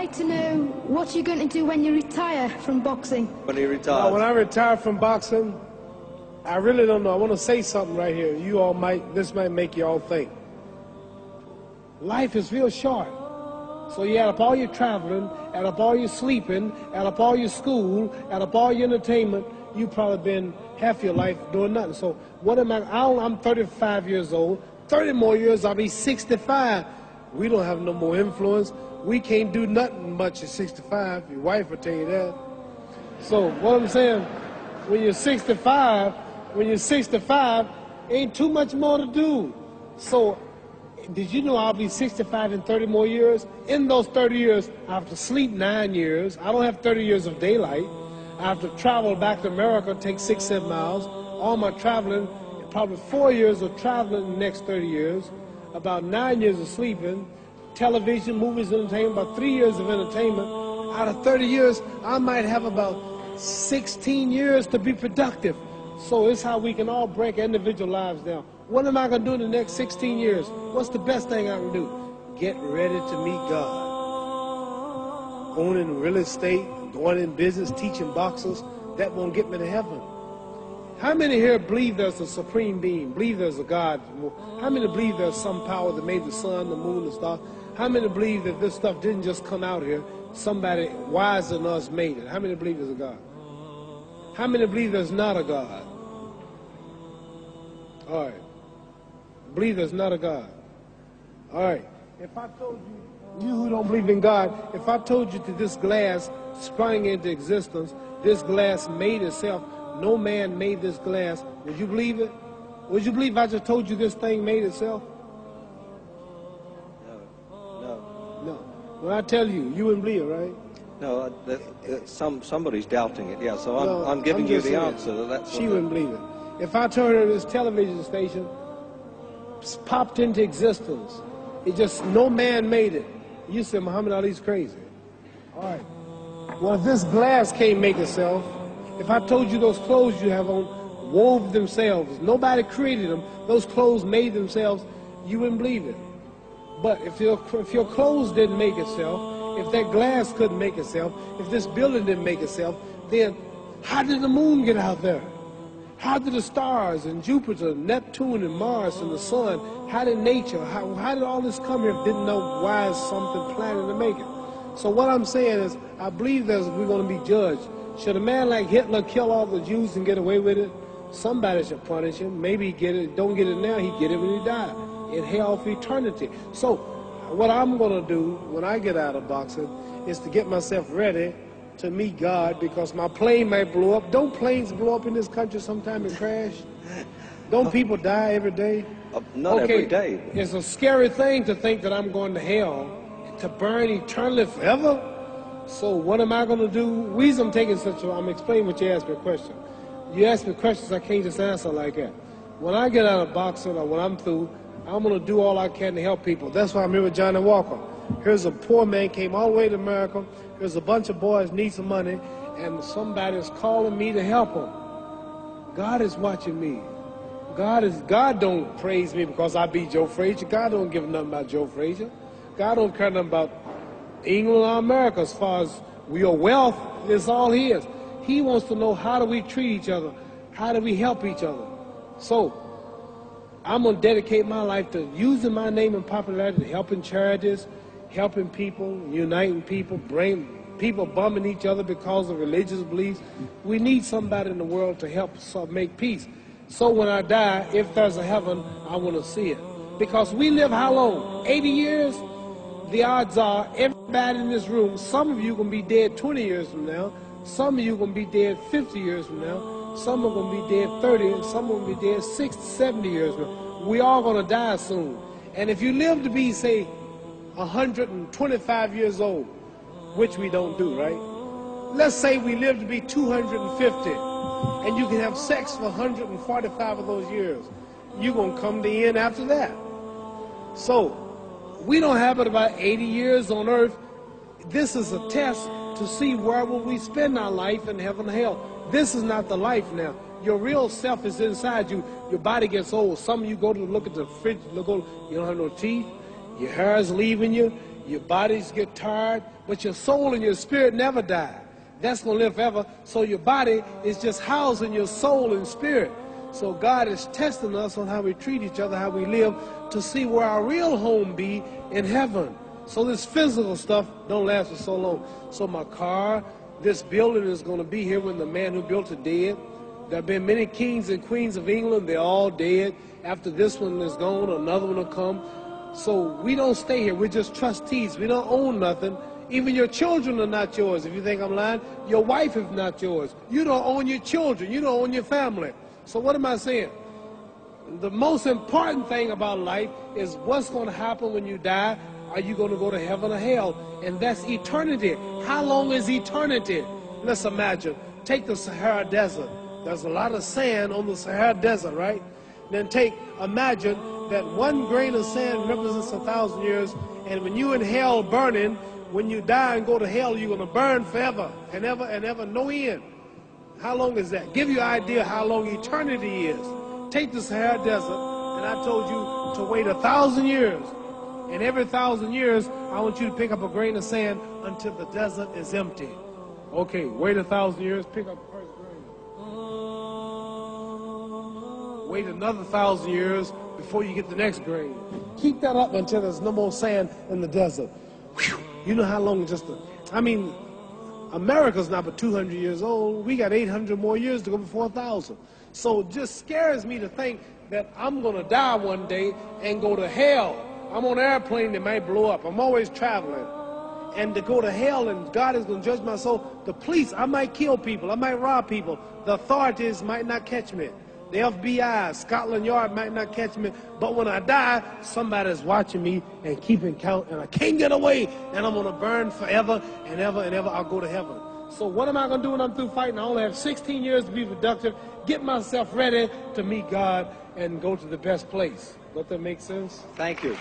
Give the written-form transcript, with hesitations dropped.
like to know what you're going to do when you retire from boxing. When he retires? Well, when I retire from boxing, I really don't know. I want to say something right here. You all this might make you all think. Life is real short. So you add up all your traveling, add up all your sleeping, add up all your school, add up all your entertainment, you've probably been half your life doing nothing. So what am I'm 35 years old. 30 more years, I'll be 65. We don't have no more influence. We can't do nothing much at 65. Your wife will tell you that. So what I'm saying, when you're 65, ain't too much more to do. So did you know I'll be 65 in 30 more years? In those 30 years, I have to sleep 9 years. I don't have 30 years of daylight. I have to travel back to America, take 6, 7 miles. All my traveling, probably 4 years of traveling in the next 30 years, about 9 years of sleeping, television, movies, entertainment, about 3 years of entertainment. Out of 30 years, I might have about 16 years to be productive. So it's how we can all break individual lives down. What am I going to do in the next 16 years? What's the best thing I can do? Get ready to meet God. Going in real estate, going in business, teaching boxers, that won't get me to heaven. How many here believe there's a supreme being, believe there's a God? How many believe there's some power that made the sun, the moon, the stars? How many believe that this stuff didn't just come out here? Somebody wiser than us made it. How many believe there's a God? How many believe there's not a God? All right. Believe there's not a God. All right. If I told you who don't believe in God, if I told you that this glass sprang into existence, this glass made itself, no man made this glass, would you believe it? Would you believe if I just told you this thing made itself? No. When I tell you, you wouldn't believe it, right? No, somebody's doubting it, yeah, so I'm giving you the answer. She wouldn't believe it. If I told her this television station popped into existence, it just, no man made it, you said Muhammad Ali's crazy. All right. Well, if this glass can't make itself, if I told you those clothes you have on wove themselves, nobody created them, those clothes made themselves, you wouldn't believe it. But if your clothes didn't make itself, if that glass couldn't make itself, if this building didn't make itself, then how did the moon get out there? How did the stars and Jupiter, Neptune and Mars and the sun, how did nature, how did all this come here if didn't know why is something planning to make it? So what I'm saying is, I believe that we're going to be judged. Should a man like Hitler kill all the Jews and get away with it? Somebody should punish him. Maybe he get it, don't get it now, he get it when he died. In hell for eternity. So what I'm going to do when I get out of boxing is to get myself ready to meet God, because my plane might blow up. Don't planes blow up in this country sometime and crash? Don't people die every day? Not every day. It's a scary thing to think that I'm going to hell to burn eternally forever. So what am I going to do? The reason I'm taking I'm explaining what you asked me a question. You ask me questions, I can't just answer like that. When I get out of boxing or when I'm through, I'm going to do all I can to help people. That's why I'm here with Johnny Walker. Here's a poor man, came all the way to America. Here's a bunch of boys need some money, and somebody is calling me to help them. God is watching me. God don't praise me because I beat Joe Frazier. God don't give nothing about Joe Frazier. God don't care nothing about England or America as far as your wealth is all his. He wants to know, how do we treat each other? How do we help each other? So I'm going to dedicate my life to using my name and popularity, helping charities, helping people, uniting people, bring people bumming each other because of religious beliefs. We need somebody in the world to help make peace. So when I die, if there's a heaven, I want to see it. Because we live how long? 80 years? The odds are everybody in this room, some of you are going to be dead 20 years from now, some of you are going to be dead 50 years from now, some are going to be dead 30, and some are going to be dead 60, 70 years from now. We all going to die soon. And if you live to be, say, 125 years old, which we don't do, right? Let's say we live to be 250, and you can have sex for 145 of those years. You're going to come to the end after that. So we don't have it about 80 years on earth. This is a test to see where will we spend our life in heaven and hell. This is not the life now. Your real self is inside you. Your body gets old. Some of you go to look at the fridge, you don't have no teeth. Your hair is leaving you. Your bodies get tired, but your soul and your spirit never die. That's going to live forever. So your body is just housing your soul and spirit. So God is testing us on how we treat each other, how we live, to see where our real home be in heaven. So this physical stuff don't last for so long. So my car, this building is going to be here when the man who built it dead. There have been many kings and queens of England. They're all dead. After this one is gone, another one will come. So we don't stay here. We're just trustees. We don't own nothing. Even your children are not yours. If you think I'm lying, your wife is not yours. You don't own your children. You don't own your family. So what am I saying? The most important thing about life is what's going to happen when you die. Are you going to go to heaven or hell? And that's eternity. How long is eternity? Let's imagine. Take the Sahara Desert. There's a lot of sand on the Sahara Desert, right? Then imagine that one grain of sand represents 1,000 years, and when you in hell burning, when you die and go to hell, you're going to burn forever and ever, no end. How long is that? Give you an idea how long eternity is. Take the Sahara Desert, and I told you to wait 1,000 years. And every 1,000 years, I want you to pick up a grain of sand until the desert is empty. Okay, wait 1,000 years, pick up the first grain. Wait another 1,000 years before you get the next grain. Keep that up until there's no more sand in the desert. Whew. You know how long America's not but 200 years old. We got 800 more years to go before 1,000. So it just scares me to think that I'm going to die one day and go to hell. I'm on an airplane that might blow up. I'm always traveling. And to go to hell and God is going to judge my soul. The police, I might kill people. I might rob people. The authorities might not catch me. The FBI, Scotland Yard might not catch me. But when I die, somebody's watching me and keeping count. And I can't get away. And I'm going to burn forever and ever and ever. I'll go to heaven. So what am I going to do when I'm through fighting? I only have 16 years to be productive. Get myself ready to meet God and go to the best place. Does that make sense? Thank you.